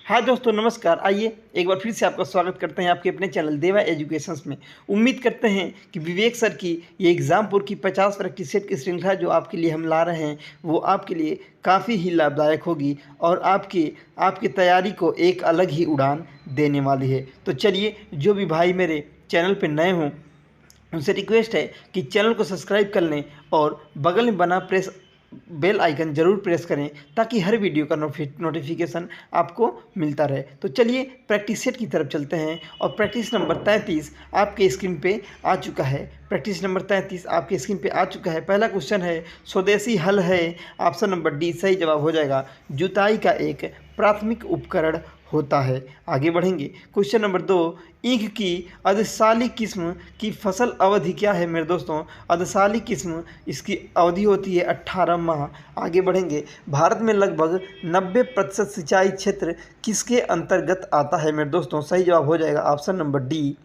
हाँ दोस्तों नमस्कार। आइए एक बार फिर से आपका स्वागत करते हैं आपके अपने चैनल देवा एजुकेशंस में। उम्मीद करते हैं कि विवेक सर की ये एग्जामपुर की 50 प्रैक्टिस सेट की श्रृंखला जो आपके लिए हम ला रहे हैं वो आपके लिए काफ़ी ही लाभदायक होगी और आपकी तैयारी को एक अलग ही उड़ान देने वाली है। तो चलिए, जो भी भाई मेरे चैनल पर नए हों उनसे रिक्वेस्ट है कि चैनल को सब्सक्राइब कर लें और बगल में बना बेल आइकन ज़रूर प्रेस करें ताकि हर वीडियो का नोटिफिकेशन आपको मिलता रहे। तो चलिए प्रैक्टिस सेट की तरफ चलते हैं और प्रैक्टिस नंबर 33 आपके स्क्रीन पे आ चुका है। प्रैक्टिस नंबर 33 आपके स्क्रीन पे आ चुका है। पहला क्वेश्चन है, स्वदेशी हल है। ऑप्शन नंबर डी सही जवाब हो जाएगा। जुताई का एक प्राथमिक उपकरण होता है। आगे बढ़ेंगे। क्वेश्चन नंबर 2, ईख की अर्धशाली किस्म की फसल अवधि क्या है मेरे दोस्तों? अर्धशाली किस्म इसकी अवधि होती है 18 माह। आगे बढ़ेंगे। भारत में लगभग 90% सिंचाई क्षेत्र किसके अंतर्गत आता है मेरे दोस्तों? सही जवाब हो जाएगा ऑप्शन नंबर डी,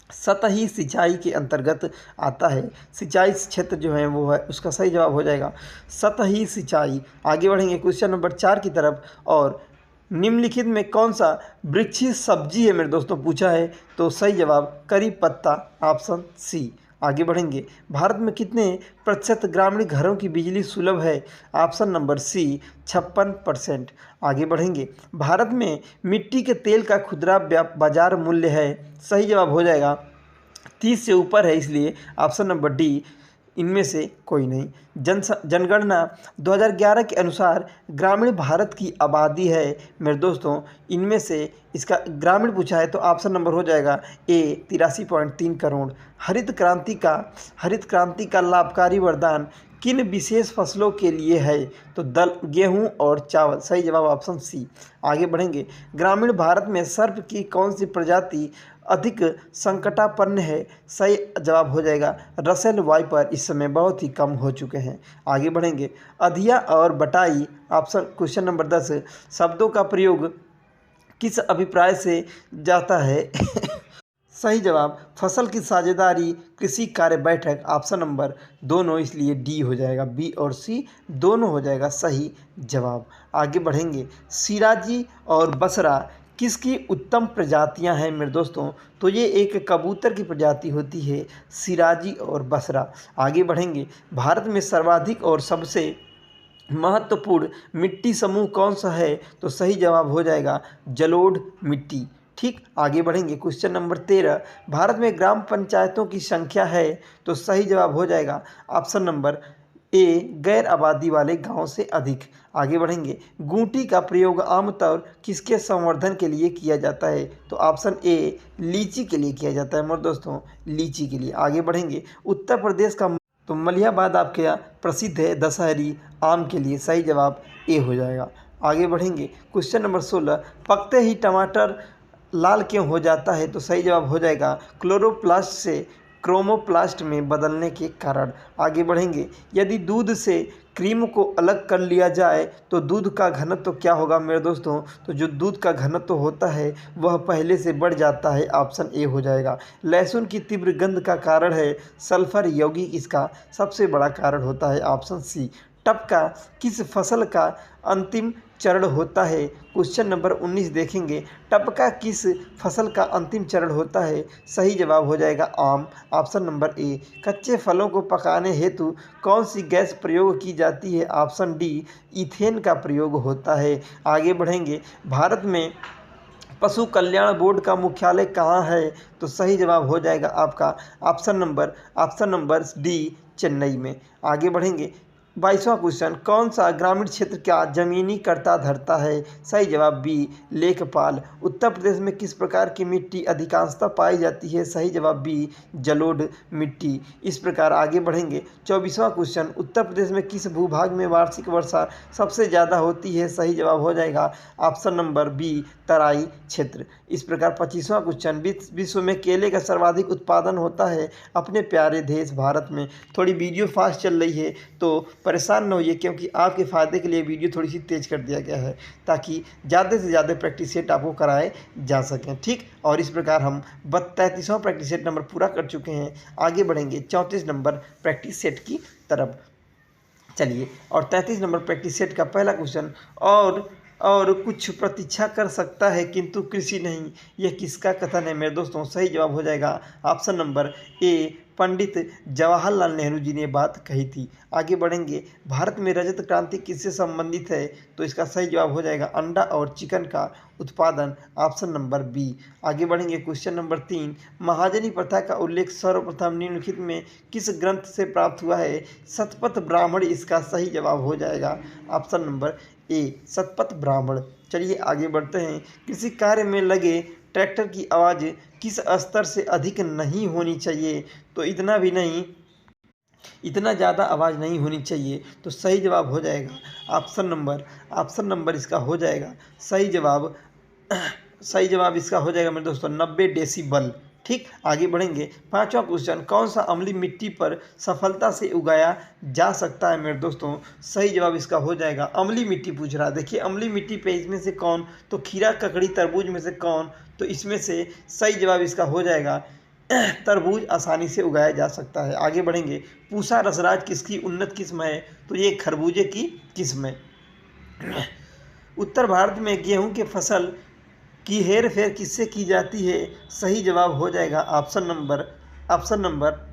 सतही सिंचाई के अंतर्गत आता है। सिंचाई क्षेत्र जो है वो है उसका सही जवाब हो जाएगा सतही सिंचाई। आगे बढ़ेंगे क्वेश्चन नंबर 4 की तरफ। और निम्नलिखित में कौन सा वृक्षी सब्जी है मेरे दोस्तों पूछा है, तो सही जवाब करी पत्ता ऑप्शन सी। आगे बढ़ेंगे। भारत में कितने प्रतिशत ग्रामीण घरों की बिजली सुलभ है? Option number C 56%। आगे बढ़ेंगे। भारत में मिट्टी के तेल का खुदरा बाजार मूल्य है? सही जवाब हो जाएगा 30 से ऊपर है, इसलिए ऑप्शन नंबर डी इनमें से कोई नहीं। जनगणना 2011 के अनुसार ग्रामीण भारत की आबादी है मेरे दोस्तों, इनमें से इसका ग्रामीण पूछा है तो ऑप्शन नंबर हो जाएगा ए 83.3 करोड़। हरित क्रांति का लाभकारी वरदान किन विशेष फसलों के लिए है? तो गेहूं और चावल। सही जवाब ऑप्शन सी। आगे बढ़ेंगे। ग्रामीण भारत में सर्प की कौन सी प्रजाति अधिक संकटापन्न है? सही जवाब हो जाएगा रसेल वाइपर, इस समय बहुत ही कम हो चुके हैं। आगे बढ़ेंगे। अधिया और बटाई ऑप्शन क्वेश्चन नंबर 10 शब्दों का प्रयोग किस अभिप्राय से जाता है? सही जवाब फसल की साझेदारी, कृषि कार्य बैठक। ऑप्शन नंबर दोनों, इसलिए डी हो जाएगा। बी और सी दोनों हो जाएगा सही जवाब। आगे बढ़ेंगे। सिराजी और बसरा किसकी उत्तम प्रजातियां हैं मेरे दोस्तों? तो ये एक कबूतर की प्रजाति होती है, सिराजी और बसरा। आगे बढ़ेंगे। भारत में सर्वाधिक और सबसे महत्वपूर्ण मिट्टी समूह कौन सा है? तो सही जवाब हो जाएगा जलोढ़ मिट्टी। ठीक, आगे बढ़ेंगे। क्वेश्चन नंबर 13, भारत में ग्राम पंचायतों की संख्या है? तो सही जवाब हो जाएगा ऑप्शन नंबर ए गैर आबादी वाले गांव से अधिक। आगे बढ़ेंगे। गूंटी का प्रयोग आमतौर किसके संवर्धन के लिए किया जाता है? तो ऑप्शन ए लीची के लिए किया जाता है मेरे दोस्तों, लीची के लिए। आगे बढ़ेंगे। उत्तर प्रदेश का तो मलिहाबाद आपके यहाँ प्रसिद्ध है दशहरी आम के लिए। सही जवाब ए हो जाएगा। आगे बढ़ेंगे। क्वेश्चन नंबर 16, पकते ही टमाटर लाल क्यों हो जाता है? तो सही जवाब हो जाएगा क्लोरोप्लास्ट से क्रोमोप्लास्ट में बदलने के कारण। आगे बढ़ेंगे। यदि दूध से क्रीम को अलग कर लिया जाए तो दूध का घनत्व क्या होगा मेरे दोस्तों? तो जो दूध का घनत्व होता है वह पहले से बढ़ जाता है। ऑप्शन ए हो जाएगा। लहसुन की तीव्र गंध का कारण है सल्फर यौगिक, इसका सबसे बड़ा कारण होता है। Option C. टपका किस फसल का अंतिम चरण होता है? क्वेश्चन नंबर 19 देखेंगे। टपका किस फसल का अंतिम चरण होता है? सही जवाब हो जाएगा आम, ऑप्शन नंबर ए। कच्चे फलों को पकाने हेतु कौन सी गैस प्रयोग की जाती है? ऑप्शन डी इथेन का प्रयोग होता है। आगे बढ़ेंगे। भारत में पशु कल्याण बोर्ड का मुख्यालय कहाँ है? तो सही जवाब हो जाएगा आपका ऑप्शन नंबर डी चेन्नई में। आगे बढ़ेंगे। 22वां क्वेश्चन, कौन सा ग्रामीण क्षेत्र का जमीनी कर्ता धरता है? सही जवाब बी लेखपाल। उत्तर प्रदेश में किस प्रकार की मिट्टी अधिकांशतः पाई जाती है? सही जवाब बी जलोढ़ मिट्टी। इस प्रकार आगे बढ़ेंगे। 24वां क्वेश्चन, उत्तर प्रदेश में किस भूभाग में वार्षिक वर्षा सबसे ज़्यादा होती है? सही जवाब हो जाएगा ऑप्शन नंबर बी तराई क्षेत्र। इस प्रकार 25वां क्वेश्चन, विश्व में केले का सर्वाधिक उत्पादन होता है अपने प्यारे देश भारत में। थोड़ी वीडियो फास्ट चल रही है तो परेशान न होइए, क्योंकि आपके फ़ायदे के लिए वीडियो थोड़ी सी तेज़ कर दिया गया है ताकि ज़्यादा से ज़्यादा प्रैक्टिस सेट आपको कराए जा सकें। ठीक, और इस प्रकार हम 33वां प्रैक्टिस सेट नंबर पूरा कर चुके हैं। आगे बढ़ेंगे 34 नंबर प्रैक्टिस सेट की तरफ। चलिए, और 33 नंबर प्रैक्टिस सेट का पहला क्वेश्चन, और और कुछ प्रतीक्षा कर सकता है किंतु कृषि नहीं। यह किसका कथन है मेरे दोस्तों? सही जवाब हो जाएगा option number A, Pandit Jawaharlal Nehru ji ने बात कही थी। आगे बढ़ेंगे, भारत में रजत क्रांति किससे संबंधित है? तो इसका सही जवाब हो जाएगा अंडा और चिकन का उत्पादन, ऑप्शन नंबर बी। आगे बढ़ेंगे, क्वेश्चन नंबर 3, महाजनी प्रथा का उल्लेख सर्वप्रथम निम्नलिखित में किस ग्रंथ से प्राप्त हुआ है? शतपथ ब्राह्मण इसका सही जवाब हो जाएगा option number A, Shatapatha Brahmana. चलिए आगे बढ़ते हैं, कृषि कार्य में लगे ट्रैक्टर की आवाज़ किस स्तर से अधिक नहीं होनी चाहिए? तो इतना भी नहीं, इतना ज़्यादा आवाज़ नहीं होनी चाहिए। तो सही जवाब हो जाएगा ऑप्शन नंबर इसका हो जाएगा सही जवाब सही जवाब इसका हो जाएगा मेरे दोस्तों 90 डेसिबल। ठीक, आगे बढ़ेंगे, पांचवा क्वेश्चन, कौन सा अम्लीय मिट्टी पर सफलता से उगाया जा सकता है मेरे दोस्तों? सही जवाब इसका हो जाएगा अम्लीय मिट्टी पूछ रहा है। देखिए अम्लीय मिट्टी पे इसमें से कौन? तो खीरा, ककड़ी, तरबूज में से कौन? तो इसमें से सही जवाब इसका हो जाएगा तरबूज आसानी से उगाया जा सकता है। आगे बढ़ेंगे, पूसा रसराज किसकी उन्नत किस्म है? तो ये खरबूजे की किस्म है। उत्तर भारत में गेहूं के फसल की हेर फेर किससे की जाती है? सही जवाब हो जाएगा ऑप्शन नंबर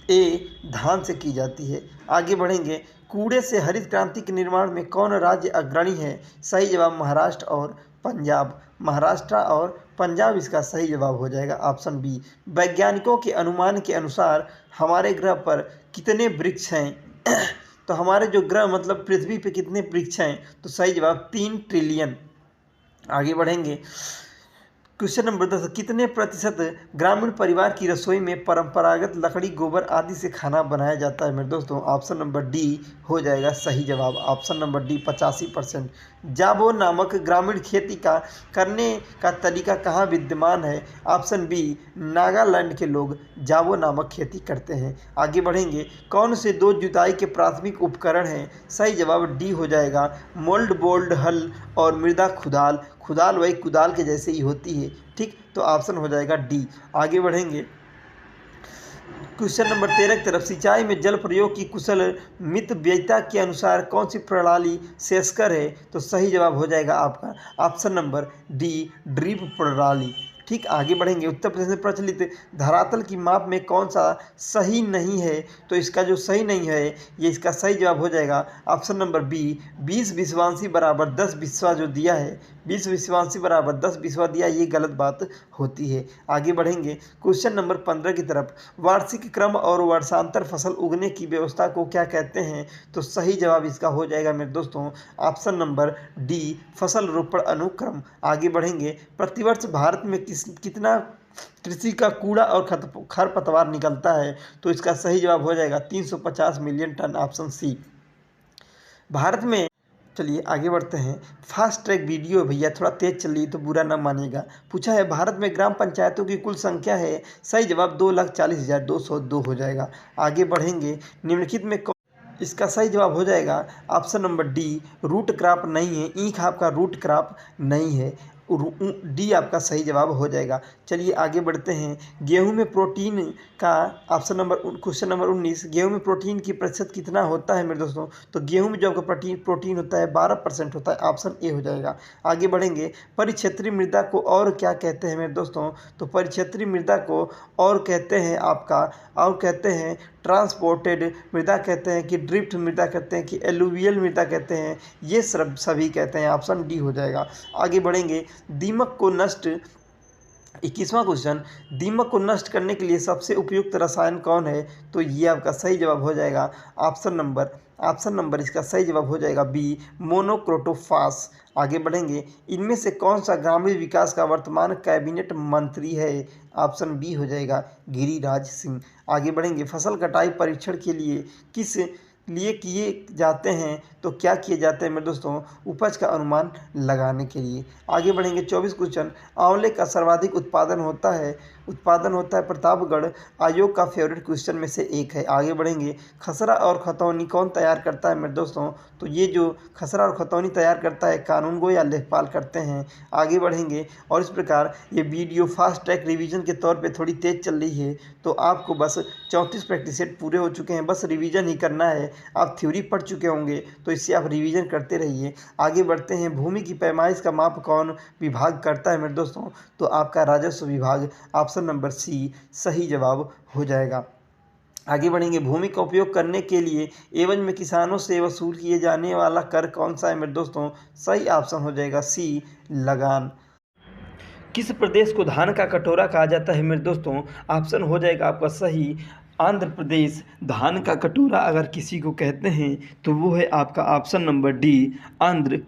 ए, धान से की जाती है। आगे बढ़ेंगे, कूड़े से हरित क्रांति के निर्माण में कौन राज्य अग्रणी है? सही जवाब महाराष्ट्र और पंजाब। महाराष्ट्र और पंजाब इसका सही जवाब हो जाएगा ऑप्शन बी। वैज्ञानिकों के अनुमान के अनुसार हमारे ग्रह पर कितने वृक्ष हैं? तो हमारे जो ग्रह मतलब पृथ्वी पे कितने वृक्ष हैं? तो सही जवाब 3 ट्रिलियन। आगे बढ़ेंगे, क्वेश्चन नंबर 10, कितने प्रतिशत ग्रामीण परिवार की रसोई में परंपरागत लकड़ी, गोबर आदि से खाना बनाया जाता है मेरे दोस्तों? ऑप्शन नंबर डी हो जाएगा सही जवाब ऑप्शन नंबर डी 85%। जाबो नामक ग्रामीण खेती का करने का तरीका कहाँ विद्यमान है? ऑप्शन बी, नागालैंड के लोग जाबो नामक खेती करते हैं। आगे बढ़ेंगे, कौन से दो जुताई के प्राथमिक उपकरण हैं? सही जवाब डी हो जाएगा मोल्ड बोल्ड हल और मृदा खुदाल। खुदाल वही कुदाल के जैसे ही होती है। ठीक, तो ऑप्शन हो जाएगा डी। आगे बढ़ेंगे, क्वेश्चन नंबर 13 की तरफ, सिंचाई में जल प्रयोग की कुशल मितव्ययिता के अनुसार कौन सी प्रणाली श्रेयस्कर है? तो सही जवाब हो जाएगा आपका ऑप्शन नंबर डी, ड्रिप प्रणाली। ठीक, आगे बढ़ेंगे, उत्तर प्रदेश में प्रचलित धरातल की माप में कौन सा सही नहीं है? तो इसका जो सही नहीं है ये इसका सही जवाब हो जाएगा ऑप्शन नंबर बी, 20 विश्वांशी बराबर 10 बिस्वा जो दिया है, 20 विश्वांशी बराबर 10 बिस्वा दिया, ये गलत बात होती है। आगे बढ़ेंगे, क्वेश्चन नंबर 15 की तरफ, वार्षिक क्रम और वर्षांतर फसल उगने की व्यवस्था को क्या कहते हैं? तो सही जवाब इसका हो जाएगा मेरे दोस्तों ऑप्शन नंबर डी, फसल रोपण अनुक्रम। आगे बढ़ेंगे, प्रतिवर्ष भारत में कितना कृषि का कूड़ा और खरपतवार निकलता है? तो इसका सही जवाब हो जाएगा 350 million tonne, option C. Bharat में, चलिए आगे बढ़ते हैं, फास्ट ट्रैक वीडियो भैया थोड़ा तेज चल रही तो बुरा ना मानिएगा। पूछा है भारत में ग्राम पंचायतों की कुल संख्या है? सही जवाब 2,40,202 हो जाएगा। आगे बढ़ेंगे, निम्नलिखित में इसका सही जवाब हो जाएगा option number D, root crop नहीं है। ईख आपका रूट क्रॉप नहीं है, डी आपका सही जवाब हो जाएगा। चलिए आगे बढ़ते हैं, गेहूं में प्रोटीन का ऑप्शन नंबर क्वेश्चन नंबर 19, गेहूं में प्रोटीन की प्रतिशत कितना होता है मेरे दोस्तों? तो गेहूं में जो आपका प्रोटीन होता है 12% होता है, ऑप्शन ए हो जाएगा। आगे बढ़ेंगे, परिक्षेत्रीय मृदा को और क्या कहते हैं मेरे दोस्तों? तो परिक्षेत्रीय मृदा को और कहते हैं कहते हैं ट्रांसपोर्टेड मृदा कहते हैं कि ड्रिफ्ट मृदा कहते हैं कि एलुवियल मृदा कहते हैं, ये सभी कहते हैं, ऑप्शन डी हो जाएगा। आगे बढ़ेंगे, दीमक को नष्ट 21वां क्वेश्चन, दीमक को नष्ट करने के लिए सबसे उपयुक्त रसायन कौन है? तो ये आपका सही जवाब हो जाएगा ऑप्शन नंबर इसका सही जवाब हो जाएगा बी, मोनोक्रोटोफास। आगे बढ़ेंगे, इनमें से कौन सा ग्रामीण विकास का वर्तमान कैबिनेट मंत्री है? ऑप्शन बी हो जाएगा गिरिराज सिंह। आगे बढ़ेंगे, फसल कटाई परीक्षण के लिए किस लिए किए जाते हैं? तो क्या किए जाते हैं मेरे दोस्तों? उपज का अनुमान लगाने के लिए। आगे बढ़ेंगे, 24 क्वेश्चन, आंवले का सर्वाधिक उत्पादन होता है प्रतापगढ़, आयोग का फेवरेट क्वेश्चन में से एक है। आगे बढ़ेंगे, खसरा और खतौनी कौन तैयार करता है मेरे दोस्तों? तो ये जो खसरा और खतौनी तैयार करता है कानूनगो या लेखपाल करते हैं। आगे बढ़ेंगे, और इस प्रकार ये वीडियो फास्ट ट्रैक रिवीजन के तौर पे थोड़ी तेज़ चल रही है, तो आपको बस 34 प्रैक्टिस सेट पूरे हो चुके हैं, बस रिवीजन ही करना है। आप थ्योरी पढ़ चुके होंगे, तो इससे आप रिवीजन करते रहिए। आगे बढ़ते हैं। भूमि की पैमाइश का माप कौन विभाग करता है मेरे दोस्तों? तो आपका राजस्व विभाग, ऑप्शन नंबर सी सही जवाब हो जाएगा। आगे बढ़ेंगे। भूमि का उपयोग करने के लिए एवज में किसानों से वसूल किए जाने वाला कर कौन सा है मेरे दोस्तों? सही ऑप्शन हो जाएगा सी लगान। किस प्रदेश को धान का कटोरा कहा जाता है मेरे दोस्तों? ऑप्शन हो जाएगा आपका सही आंध्र प्रदेश। धान का कटोरा अगर किसी को कहते हैं तो वो है आपका option number D Andhra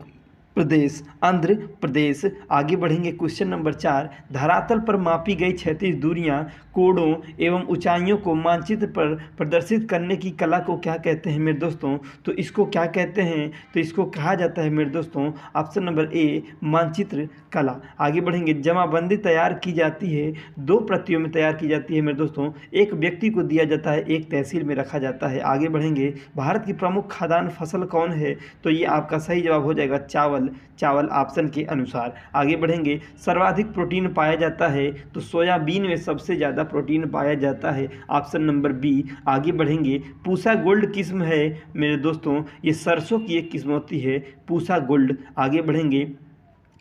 Pradesh. Andhra Pradesh. आगे बढ़ेंगे। Question number 4। धरातल पर मापी गई क्षैतिज दूरियां, कोणों एवं ऊंचाइयों को मानचित्र पर प्रदर्शित करने की कला को क्या कहते हैं मेरे दोस्तों? तो इसको क्या कहते हैं? तो इसको कहा जाता है मेरे दोस्तों ऑप्शन नंबर ए मानचित्र कला। आगे बढ़ेंगे। जमाबंदी तैयार की जाती है, 2 प्रतियों में तैयार की जाती है मेरे दोस्तों। एक व्यक्ति को दिया जाता है, एक तहसील में रखा जाता है। आगे बढ़ेंगे। भारत की प्रमुख खाद्यान्न फसल कौन है? तो ये आपका सही जवाब हो जाएगा चावल। चावल ऑप्शन के अनुसार। आगे बढ़ेंगे। सर्वाधिक प्रोटीन पाया जाता है, तो सोयाबीन में सबसे ज़्यादा प्रोटीन पाया जाता है, ऑप्शन नंबर बी। आगे बढ़ेंगे। पूसा गोल्ड किस्म है मेरे दोस्तों, ये सरसों की एक किस्म होती है, पूसा गोल्ड। आगे बढ़ेंगे।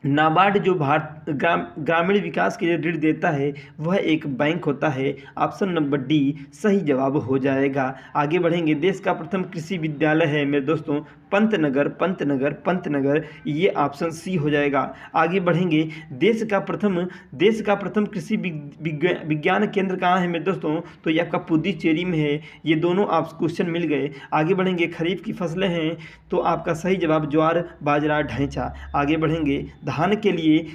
नाबार्ड जो भारत ग्रामीण विकास के लिए ऋण देता है वह एक बैंक होता है, ऑप्शन नंबर डी सही जवाब हो जाएगा। आगे बढ़ेंगे। देश का प्रथम कृषि विद्यालय है मेरे दोस्तों पंतनगर। पंतनगर पंतनगर ये ऑप्शन सी हो जाएगा। आगे बढ़ेंगे। देश का प्रथम कृषि विज्ञान केंद्र कहाँ है मेरे दोस्तों? तो ये आपका पुडुचेरी में है। ये दोनों आप क्वेश्चन मिल गए। आगे बढ़ेंगे। खरीफ की फसलें हैं, तो आपका सही जवाब ज्वार बाजरा ढैंचा। आगे बढ़ेंगे। धान के लिए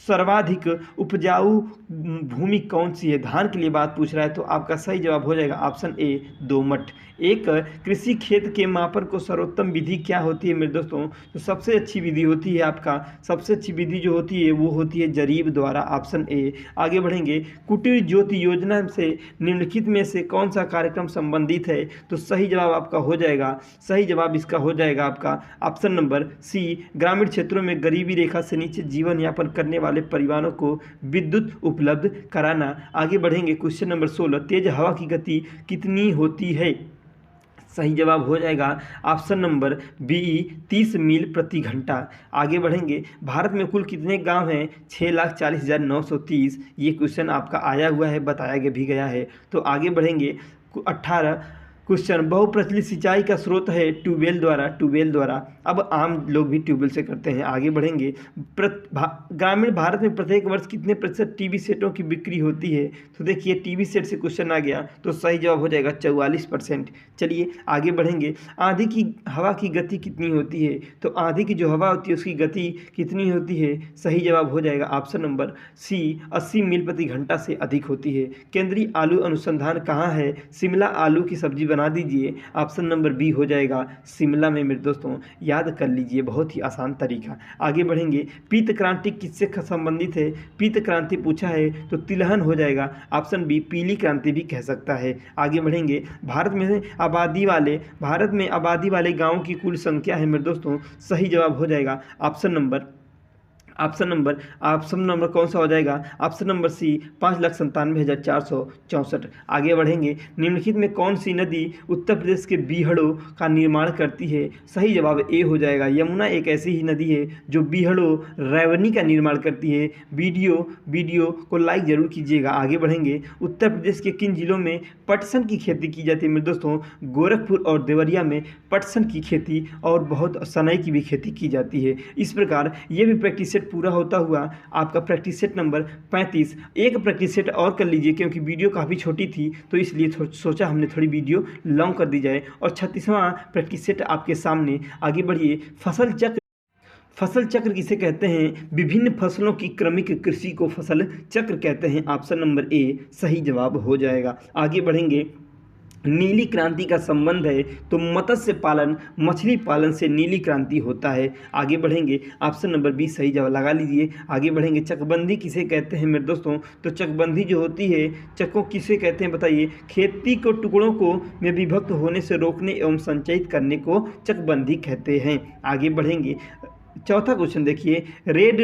सर्वाधिक उपजाऊ भूमि कौन सी है? धान के लिए बात पूछ रहा है, तो आपका सही जवाब हो जाएगा ऑप्शन ए दोमट। एक कृषि खेत के मापन को सर्वोत्तम विधि क्या होती है मेरे दोस्तों? तो सबसे अच्छी विधि होती है आपका, सबसे अच्छी विधि जो होती है वो होती है जरीब द्वारा, ऑप्शन ए। आगे बढ़ेंगे। कुटीर ज्योति योजना से निम्नलिखित में से कौन सा कार्यक्रम संबंधित है? तो सही जवाब आपका हो जाएगा, सही जवाब इसका हो जाएगा आपका ऑप्शन नंबर सी ग्रामीण क्षेत्रों में गरीबी रेखा से नीचे जीवन यापन करने वाले परिवारों को विद्युत उपलब्ध कराना। आगे बढ़ेंगे। Question number 16। तेज हवा की गति कितनी होती है? सही जवाब हो जाएगा ऑप्शन नंबर बी 30 मील प्रति घंटा। आगे बढ़ेंगे। भारत में कुल कितने गांव हैं? 6,40,930। ये क्वेश्चन आपका आया हुआ है, बताया भी गया है। तो आगे बढ़ेंगे। 18 क्वेश्चन। बहुप्रचलित सिंचाई का स्रोत है ट्यूबवेल द्वारा। ट्यूबवेल द्वारा। अब आम लोग भी ट्यूबवेल से करते हैं। आगे बढ़ेंगे। ग्रामीण भारत में प्रत्येक वर्ष कितने प्रतिशत टीवी सेटों की बिक्री होती है? तो देखिए टीवी सेट से क्वेश्चन आ गया, तो सही जवाब हो जाएगा 44%। चलिए आगे बढ़ेंगे। आंधी की हवा की गति कितनी होती है? तो आंधी की जो हवा होती है उसकी गति कितनी होती है? सही जवाब हो जाएगा ऑप्शन नंबर सी 80 मील प्रति घंटा से अधिक होती है। केंद्रीय आलू अनुसंधान कहाँ है? शिमला आलू की सब्जी बना दीजिए, ऑप्शन नंबर बी हो जाएगा शिमला में मेरे दोस्तों, याद कर लीजिए, बहुत ही आसान तरीका। आगे बढ़ेंगे। पीत क्रांति किससे संबंधित है? पीत क्रांति पूछा है तो तिलहन हो जाएगा, ऑप्शन बी पीली क्रांति भी कह सकता है। आगे बढ़ेंगे। भारत में आबादी वाले गांवों की कुल संख्या है मेरे दोस्तों, सही जवाब हो जाएगा ऑप्शन नंबर कौन सा हो जाएगा? Option number C 5,97,464। आगे बढ़ेंगे। निम्नलिखित में कौन सी नदी उत्तर प्रदेश के बीहड़ों का निर्माण करती है? सही जवाब ए हो जाएगा। यमुना एक ऐसी ही नदी है जो बीहड़ों रैवनी का निर्माण करती है। वीडियो को लाइक जरूर कीजिएगा। आगे बढ़ेंगे। उत्तर प्रदेश के किन जिलों में पटसन की खेती की जाती है मेरे दोस्तों? गोरखपुर और देवरिया में पटसन की खेती और बहुत सनई की भी खेती की जाती है। इस प्रकार ये भी प्रैक्टिस सेट पूरा होता हुआ आपका प्रैक्टिस सेट नंबर 35। एक प्रैक्टिस सेट और कर लीजिए, क्योंकि वीडियो काफ़ी छोटी थी तो इसलिए सोचा हमने थोड़ी वीडियो लॉन्ग कर दी जाए। और 36वां प्रैक्टिस सेट आपके सामने। आगे बढ़िए। फसल चक्र किसे कहते हैं? विभिन्न फसलों की क्रमिक कृषि को फसल चक्र कहते हैं, ऑप्शन नंबर ए सही जवाब हो जाएगा। आगे बढ़ेंगे। नीली क्रांति का संबंध है तो मत्स्य पालन मछली पालन से नीली क्रांति होता है। आगे बढ़ेंगे। ऑप्शन नंबर बी सही जवाब लगा लीजिए। आगे बढ़ेंगे। चकबंदी किसे कहते हैं मेरे दोस्तों? तो चकबंदी जो होती है, चकों किसे कहते हैं बताइए? खेती को टुकड़ों को में विभक्त होने से रोकने एवं संचयित करने को चकबंदी कहते हैं। आगे बढ़ेंगे। चौथा क्वेश्चन देखिए, रेड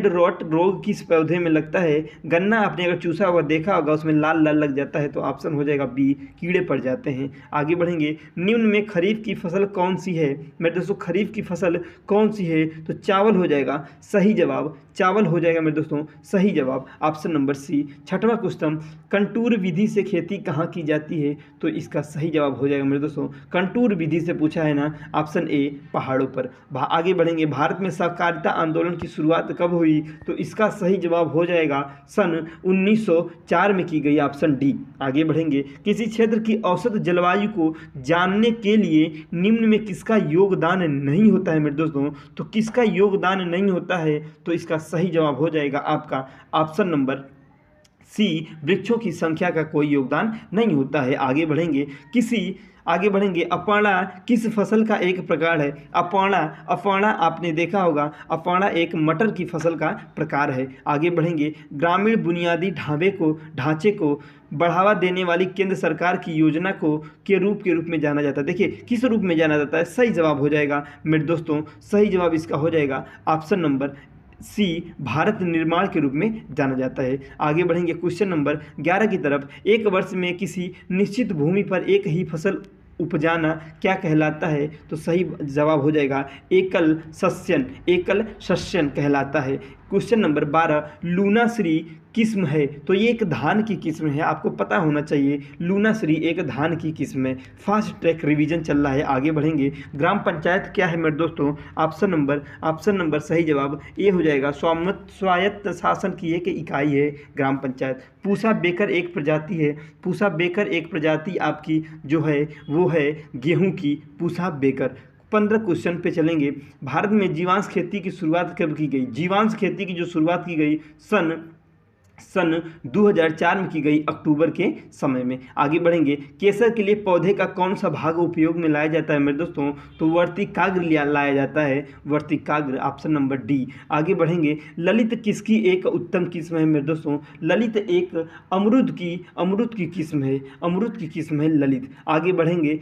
रॉट रोग किस पौधे में लगता है? गन्ना आपने अगर चूसा हुआ देखा होगा, उसमें लाल लाल लग जाता है, तो ऑप्शन हो जाएगा बी, कीड़े पड़ जाते हैं। आगे बढ़ेंगे, निम्न में खरीफ की फसल कौन सी है? मेरे दोस्तों खरीफ की फसल कौन सी है? तो चावल हो जाएगा सही जवाब, चावल हो जाएगा मेरे दोस्तों सही जवाब, ऑप्शन नंबर सी। छठवां क्वेश्चन, कंटूर विधि से खेती कहाँ की जाती है? तो इसका सही जवाब हो जाएगा मेरे दोस्तों, कंटूर विधि से पूछा है ना, ऑप्शन ए, पहाड़ों पर। आगे बढ़ेंगे, भारत में सहकारिता आंदोलन की शुरुआत कब हुई? तो इसका सही जवाब हो जाएगा सन 1904 में की गई, ऑप्शन डी। आगे बढ़ेंगे, किसी क्षेत्र की औसत जलवायु को जानने के लिए निम्न में किसका योगदान नहीं होता है? मेरे दोस्तों तो किसका योगदान नहीं होता है? तो इसका सही जवाब हो जाएगा आपका ऑप्शन नंबर सी, वृक्षों की संख्या का कोई योगदान नहीं होता है। आगे बढ़ेंगे, अपर्णा किस फसल का एक प्रकार है? अपर्णा आपने देखा होगा, अपर्णा एक मटर की फसल का प्रकार है। आगे बढ़ेंगे, ग्रामीण बुनियादी ढांचे को बढ़ावा देने वाली केंद्र सरकार की योजना को के रूप में जाना जाता है। देखिए किस रूप में जाना जाता है? सही जवाब हो जाएगा मेरे दोस्तों, सही जवाब इसका हो जाएगा ऑप्शन नंबर सी, भारत निर्माण के रूप में जाना जाता है। आगे बढ़ेंगे क्वेश्चन नंबर 11 की तरफ, एक वर्ष में किसी निश्चित भूमि पर एक ही फसल उपजाना क्या कहलाता है? तो सही जवाब हो जाएगा एकल शस्यन कहलाता है। क्वेश्चन नंबर 12, लूनाश्री किस्म है? तो ये एक धान की किस्म है, आपको पता होना चाहिए, लूनाश्री एक धान की किस्म है। फास्ट ट्रैक रिवीजन चल रहा है। आगे बढ़ेंगे, ग्राम पंचायत क्या है मेरे दोस्तों? ऑप्शन नंबर सही जवाब ए हो जाएगा, स्वायत्त शासन की एक इकाई है ग्राम पंचायत। पूसा बेकर एक प्रजाति आपकी जो है वो है गेहूं की, पूसा बेकर। 15 क्वेश्चन पे चलेंगे, भारत में जीवांश खेती की शुरुआत कब की गई? जीवांश खेती की जो शुरुआत की गई सन 2004 में की गई, अक्टूबर के समय में। आगे बढ़ेंगे, केसर के लिए पौधे का कौन सा भाग उपयोग में लाया जाता है मेरे दोस्तों? तो वर्तिकाग्र लाया जाता है, वर्तिकाग्र, ऑप्शन नंबर डी। आगे बढ़ेंगे, ललित किसकी एक उत्तम किस्म है मेरे दोस्तों? ललित एक अमरूद की किस्म है ललित। आगे बढ़ेंगे,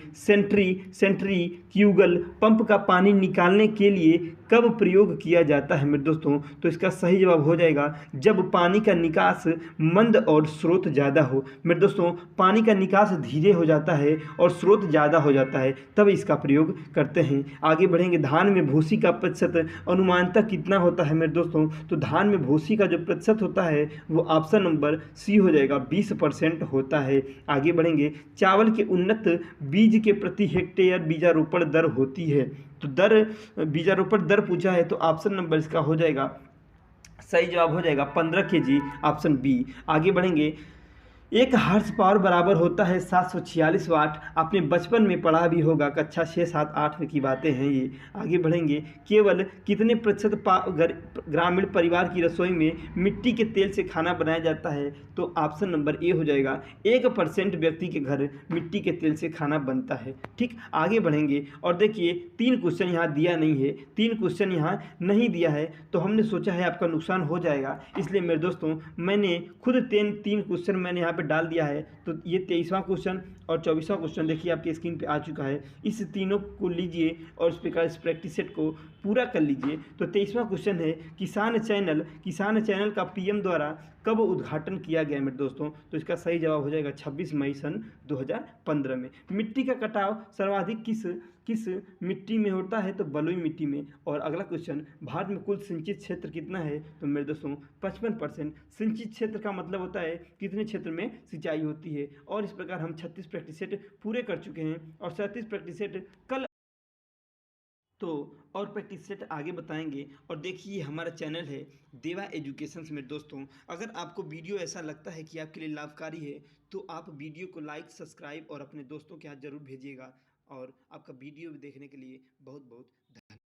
सेंट्रीफ्यूगल पंप का पानी निकालने के लिए कब प्रयोग किया जाता है मेरे दोस्तों? तो इसका सही जवाब हो जाएगा जब पानी का निकास मंद और स्रोत ज़्यादा हो। मेरे दोस्तों पानी का निकास धीरे हो जाता है और स्रोत ज़्यादा हो जाता है, तब इसका प्रयोग करते हैं। आगे बढ़ेंगे, धान में भूसी का प्रतिशत अनुमानतः कितना होता है मेरे दोस्तों? तो धान में भूसी का जो प्रतिशत होता है वो ऑप्शन नंबर सी हो जाएगा, 20% होता है। आगे बढ़ेंगे, चावल के उन्नत बीज के प्रति हेक्टेयर बीजारोपण दर होती है? तो बीजारोपण दर पूछा है, तो ऑप्शन नंबर इसका हो जाएगा, सही जवाब हो जाएगा 15 kg, ऑप्शन बी। आगे बढ़ेंगे, एक हार्स पावर बराबर होता है 746 वाट। आपने बचपन में पढ़ा भी होगा, कक्षा 6, 7, 8 की बातें हैं ये। आगे बढ़ेंगे, केवल कितने प्रतिशत ग्रामीण परिवार की रसोई में मिट्टी के तेल से खाना बनाया जाता है? तो ऑप्शन नंबर ए हो जाएगा, 1% व्यक्ति के घर मिट्टी के तेल से खाना बनता है। ठीक, आगे बढ़ेंगे और देखिए 3 क्वेश्चन यहाँ दिया नहीं है, 3 क्वेश्चन यहाँ नहीं दिया है, तो हमने सोचा है आपका नुकसान हो जाएगा, इसलिए मेरे दोस्तों मैंने खुद 3 क्वेश्चन मैंने यहाँ पे डाल दिया है। तो ये 23वां क्वेश्चन और 24वां क्वेश्चन देखिए आपके स्क्रीन पे आ चुका है। इस तीनों को लीजिए और इस प्रकार इस प्रैक्टिस सेट को पूरा कर लीजिए। तो 23वां क्वेश्चन है, किसान चैनल का पीएम द्वारा कब उद्घाटन किया गया मेरे दोस्तों? तो इसका सही जवाब हो जाएगा 26 मई सन 2015 में। मिट्टी का कटाव सर्वाधिक किस मिट्टी में होता है? तो बलुई मिट्टी में। और अगला क्वेश्चन, भारत में कुल सिंचित क्षेत्र कितना है? तो मेरे दोस्तों 55%। सिंचित क्षेत्र का मतलब होता है कितने क्षेत्र में सिंचाई होती है। और इस प्रकार हम 36 प्रैक्टिस सेट पूरे कर चुके हैं और 37 प्रैक्टिस सेट कल तो और प्रैक्टिस सेट आगे बताएंगे। और देखिए हमारा चैनल है देवा एजुकेशंस में। दोस्तों अगर आपको वीडियो ऐसा लगता है कि आपके लिए लाभकारी है तो आप वीडियो को लाइक, सब्सक्राइब और अपने दोस्तों के हाथ जरूर भेजिएगा। और आपका वीडियो देखने के लिए बहुत बहुत धन्यवाद।